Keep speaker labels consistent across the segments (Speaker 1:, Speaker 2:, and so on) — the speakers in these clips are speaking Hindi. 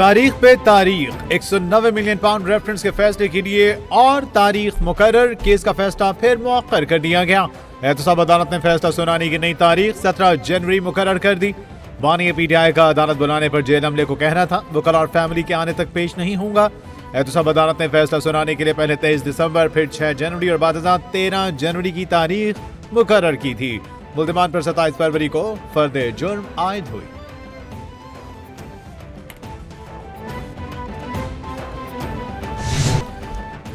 Speaker 1: तारीख पे तारीख 190 मिलियन पाउंड रेफरेंस के फैसले के लिए और तारीख मुकर्रर, केस का फैसला फिर मुअक्कर कर दिया गया। एहतसाब अदालत ने फैसला सुनाने की नई तारीख 17 जनवरी मुकर्रर कर दी। बानी पीटीआई का अदालत बुलाने पर जेल अमले को कहना था वकला और फैमिली के आने तक पेश नहीं होगा। एहतसाब अदालत ने फैसला सुनाने के लिए पहले 23 दिसंबर फिर 6 जनवरी और बाद 13 जनवरी की तारीख मुकर्रर की थी। मुल्जिमान पर 27 फरवरी को फर्द जुर्म आयद हुई।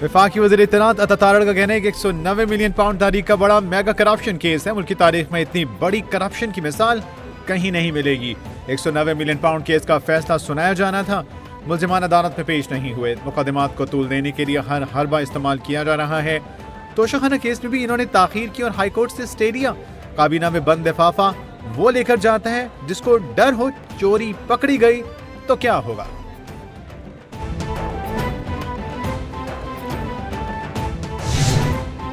Speaker 1: वफाकी वज़ीर इत्तलात अता तारड़ का कहना है कि 190 मिलियन पाउंड तारीख का बड़ा मेगा करप्शन केस है। मुल्क की तारीख में इतनी बड़ी करप्शन की मिसाल कहीं नहीं मिलेगी। 190 मिलियन पाउंड केस का फैसला सुनाया जाना था, मुल्जिमान अदालत में पेश नहीं हुए। मुकदमात को तूल देने के लिए हर हरबा इस्तेमाल किया जा रहा है। तोशाखाना केस में भी इन्होंने ताखीर की और हाईकोर्ट से स्टे लिया। काबीना में बंद लिफाफा वो लेकर जाता है जिसको डर हो चोरी पकड़ी गई तो क्या होगा।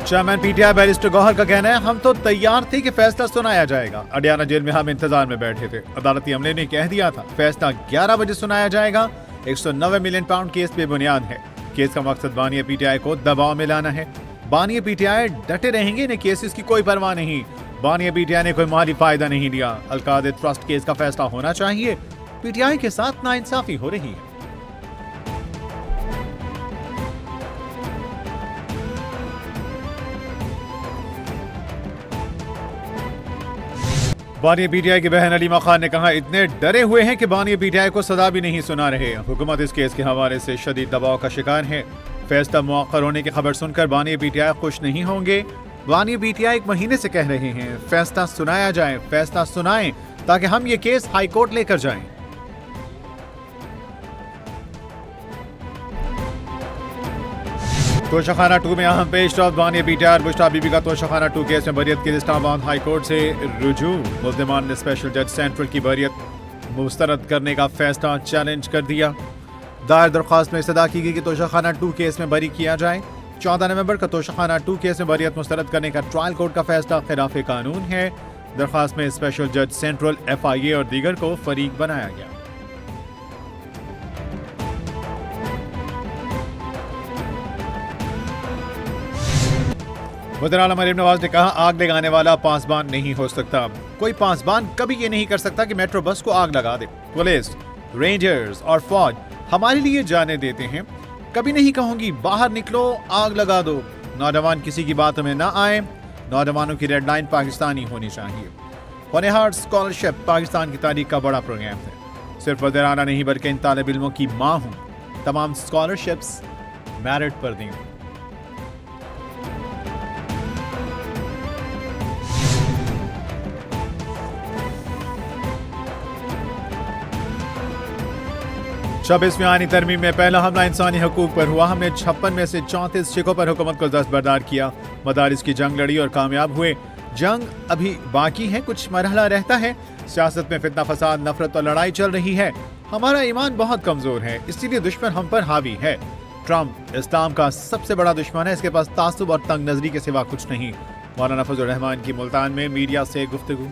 Speaker 1: चेयरमैन पीटीआई बैरिस्टर गौहर का कहना है, हम तो तैयार थे कि फैसला सुनाया जाएगा। अडियाला जेल में हम इंतजार में बैठे थे। अदालती अमले ने कह दिया था फैसला 11 बजे सुनाया जाएगा। 190 मिलियन पाउंड केस बेबुनियाद है। केस का मकसद बानी पीटीआई को दबाव में लाना है। बानी पीटीआई डटे रहेंगे, इन्हें केसेस की कोई परवाह नहीं। बानी पीटीआई ने कोई माली फायदा नहीं लिया। अलकाद ट्रस्ट केस का फैसला होना चाहिए। पीटीआई के साथ नाइंसाफी हो रही है। बानी पीटीआई की बहन अलीमा खान ने कहा, इतने डरे हुए हैं कि बानी पीटीआई को सजा भी नहीं सुना रहे। हुकूमत इस केस के हवाले से शदीद दबाव का शिकार है। फैसला मुअक्कर होने की खबर सुनकर बानी पीटीआई खुश नहीं होंगे। बानी पीटीआई 1 महीने से कह रहे हैं फैसला सुनाया जाए, फैसला सुनाएं ताकि हम ये केस हाई कोर्ट लेकर जाएं। तोशाखाना 2 में अहम पेशरफ, बानी पीटीआई बुशरा बीबी का तोशाखाना 2 केस में बरियत की इस्लामाबाद हाई कोर्ट से रुजू। मुल्जिमान ने स्पेशल जज सेंट्रल की बरियत मुस्तरद करने का फैसला चैलेंज कर दिया। दायर दरख्वास्त में इस्तदा की गई कि तोशाखाना 2 केस में बरी किया जाए। 14 नवंबर का तोशाखाना 2 केस में बरियत मुस्तरद करने का ट्रायल कोर्ट का फैसला खिलाफ कानून है। दरख्वास्त में स्पेशल जज सेंट्रल, FIA और दीगर को फरीक बनाया गया। वज़ीर आला मरीम नवाज ने कहा, आग लगाने वाला पासबान नहीं हो सकता। कोई पासबान कभी ये नहीं कर सकता कि मेट्रो बस को आग लगा दे। पुलिस, रेंजर्स और फौज हमारे लिए जाने देते हैं। कभी नहीं कहूंगी बाहर निकलो आग लगा दो। नौजवान किसी की बातों में ना आए। नौजवानों की रेड लाइन पाकिस्तानी होनी चाहिए। होनेहार स्कॉलरशिप पाकिस्तान की तारीख का बड़ा प्रोग्राम है। सिर्फ वज़ीर आला नहीं बल्कि इन तालिब इल्मों की माँ हूँ। तमाम स्कॉलरशिप्स मेरिट पर दी। छब्बीसवीं आईनी तरमीम में पहला हमला इंसानी हकूक पर हुआ। हमने 56 में से 34 शिकों पर हुकूमत को दस्तबरदार किया। मदारिस की जंग लड़ी और कामयाब हुए। जंग अभी बाकी है, कुछ मरहला रहता है। सियासत में फितना फसाद, नफरत और लड़ाई चल रही है। हमारा ईमान बहुत कमजोर है, इसीलिए दुश्मन हम पर हावी है। ट्रंप इस्लाम का सबसे बड़ा दुश्मन है। इसके पास तासुब और तंग नजरी के सिवा कुछ नहीं। मौलाना फजल रहमान की मुल्तान में मीडिया से गुफ्तगू।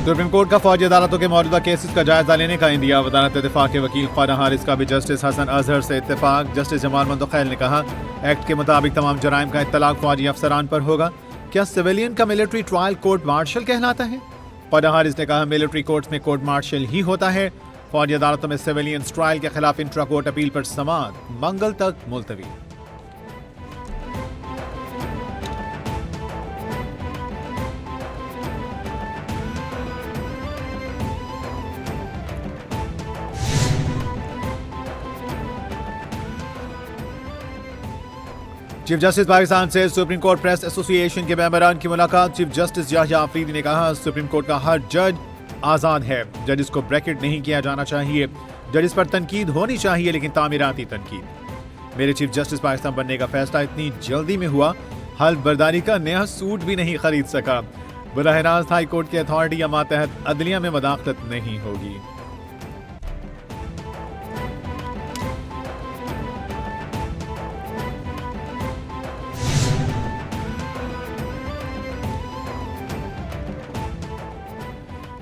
Speaker 1: सुप्रीम कोर्ट का फौजी अदालतों के मौजूदा केसेस का जायजा लेने का इंदिया। वजारत दिफा के वकील ख्वाजा हारिस का भी जस्टिस हसन अजहर से इत्तेफाक। जस्टिस जमाल मंदखैल ने कहा, एक्ट के मुताबिक तमाम जराइम का इत्तलाक फौजी अफसरान पर होगा। क्या सिविलियन का मिलिट्री ट्रायल कोर्ट मार्शल कहलाता है? ख्वाजा हारिस ने कहा, मिलिट्री कोर्ट में कोर्ट मार्शल ही होता है। फौजी अदालतों में सिविलियन ट्रायल के खिलाफ इंट्रा कोर्ट अपील पर समाअत मंगल तक मुलतवी। चीफ जस्टिस पाकिस्तान से सुप्रीम कोर्ट प्रेस एसोसिएशन के मेंबरान की मुलाकात। चीफ जस्टिस याहिया आफरीदी ने कहा, सुप्रीम कोर्ट का हर जज आज़ाद है। जजिस को ब्रैकेट नहीं किया जाना चाहिए। जजिस पर तनकीद होनी चाहिए, लेकिन तामीराती तनकीद। मेरे चीफ जस्टिस पाकिस्तान बनने का फैसला इतनी जल्दी में हुआ, हल्फ बर्दारी का नया सूट भी नहीं खरीद सका। बराह रास्त हाई कोर्ट की अथॉरिटी या मातहत अदलिया में मदाखलत नहीं होगी।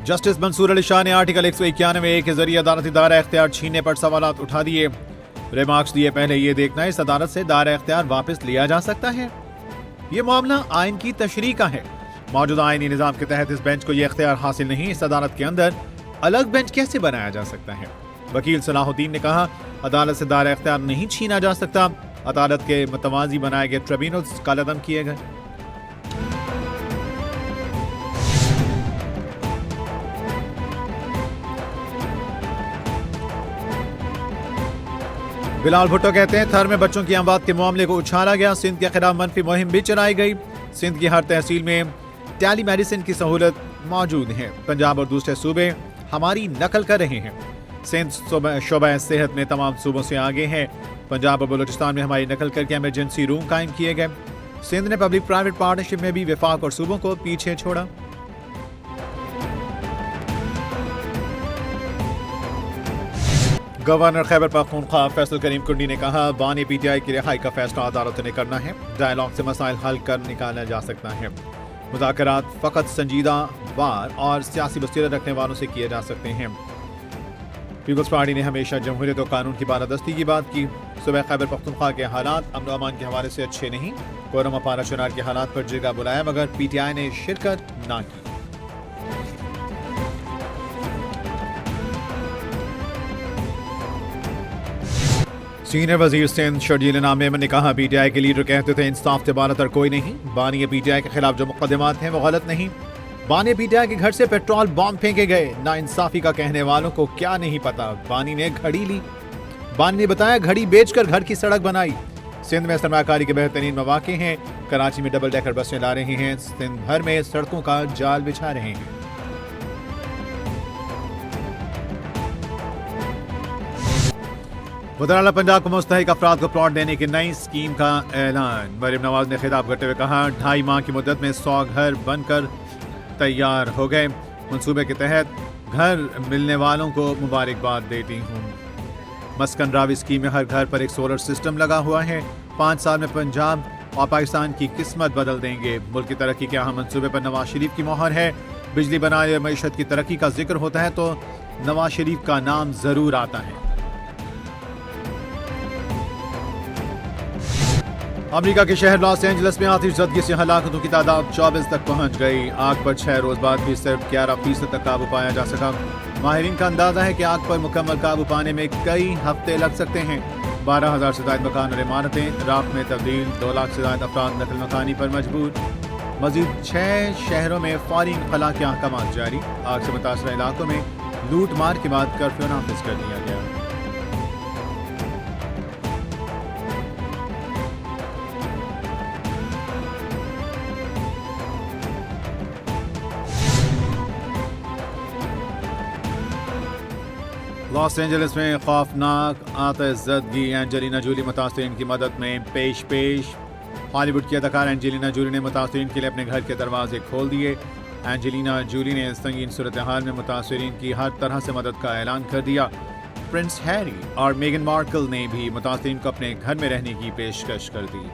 Speaker 1: जस्टिस मंसूर अली शाह ने आर्टिकल 191 के जरिए अदालती दायरा इख्तियार छीनने पर सवालात उठा दिए। रिमार्क्स दिए, पहले ये देखना इस अदालत से दायरा इख्तियार वापस लिया जा सकता है। ये मामला आइन की तशरीह का है। मौजूदा आईनी निजाम के तहत इस बेंच को यह इख्तियार हासिल नहीं। इस अदालत के अंदर अलग बेंच कैसे बनाया जा सकता है? वकील सलाहुद्दीन ने कहा, अदालत से दायरा इख्तियार नहीं छीना जा सकता। अदालत के मतवाजी बनाए गए ट्रिब्यूनल्स कालेदम किए गए। बिलाल भुट्टो कहते हैं, थर में बच्चों की अमवात के मामले को उछाला गया। सिंध के खिलाफ मनफी मुहिम भी चलाई गई। सिंध की हर तहसील में टेली मेडिसिन की सहूलत मौजूद है। पंजाब और दूसरे सूबे हमारी नकल कर रहे हैं। सिंध शोबा सेहत में तमाम सूबों से आगे है। पंजाब और बलूचिस्तान में हमारी नकल करके इमरजेंसी रूम कायम किए गए। सिंध ने पब्लिक प्राइवेट पार्टनरशिप में भी वफाक और सूबों को पीछे छोड़ा। गवर्नर खैबर पख्तूनख्वा फैसल करीम कुंडी ने कहा, बानी पीटीआई की रिहाई का फैसला अदालत ने करना है। डायलॉग से मसाइल हल कर निकाला जा सकता है। मुज़ाकरात फ़कत संजीदा वार और सियासी बसीरत रखने वालों से किए जा सकते हैं। पीपल्स पार्टी ने हमेशा जमहूरियत और कानून की बालादस्ती की बात की। सुबह खैबर पख्तूनख्वा के हालात अमन अमान के हवाले से अच्छे नहीं। कोरम अपारा चुनार के हालात पर जिरगा बुलाया, मगर पीटीआई ने शिरकत ना की। सीनियर वजीर सिंध शर्जील इनाम मेमन ने कहा, पीटीआई के लीडर कहते थे इंसाफ से बालतर कोई नहीं। बानी पीटीआई के खिलाफ जो मुकदमात हैं वो गलत नहीं। बानी पीटीआई के घर से पेट्रोल बॉम्ब फेंके गए। ना इंसाफी का कहने वालों को क्या नहीं पता। बानी ने घड़ी ली। बानी ने बताया, घड़ी बेचकर घर की सड़क बनाई। सिंध में सरमाकारी के बेहतरीन मौके हैं। कराची में डबल डेकर बसें ला रहे हैं। सिंध भर में सड़कों का जाल बिछा रहे हैं। वज़ीर-ए-आला पंजाब को मुस्तहिक अफराद को प्लॉट देने की नई स्कीम का ऐलान। मरीम नवाज ने खिताब करते हुए कहा, 2.5 माह की मुद्दत में 100 घर बनकर तैयार हो गए। मंसूबे के तहत घर मिलने वालों को मुबारकबाद देती हूँ। मस्कन रावी स्कीम में हर घर पर एक सोलर सिस्टम लगा हुआ है। 5 साल में पंजाब और पाकिस्तान की किस्मत बदल देंगे। मुल्क की तरक्की के अहम मंसूबे पर नवाज शरीफ की मोहर है। बिजली बनाने और मईशत की तरक्की का जिक्र होता है तो नवाज शरीफ का नाम जरूर आता है। अमेरिका के शहर लॉस एंजल्स में आतिशज़दगी से हलाकतों की तादाद 24 तक पहुंच गई। आग पर 6 रोज बाद भी सिर्फ 11% तक काबू पाया जा सका। माहिरीन का अंदाजा है कि आग पर मुकम्मल काबू पाने में कई हफ्ते लग सकते हैं। 12,000 से ज्यादा मकान और इमारतें राख में तब्दील। 2 लाख से ज्यादा अफराद नकल मकानी पर मजबूर। मजीद 6 शहरों में फौरी इंखला के अहकाम जारी। आग से मुतासर इलाकों में लूट मार के बाद कर्फ्यू नाफिज कर दिया गया। लॉस एंजलिस में खौफनाक आतिशज़दगी। एंजेलिना जूली मुतासरीन की मदद में पेश। हॉलीवुड की अदाकारा एंजेलिना जूली ने मुतासरीन के लिए अपने घर के दरवाजे खोल दिए। एंजेलिना जूली ने संगीन सूरत हाल में मुतासरीन की हर तरह से मदद का ऐलान कर दिया। प्रिंस हैरी और मेगन मार्कल ने भी मुतासरीन को अपने घर में रहने की पेशकश कर दी।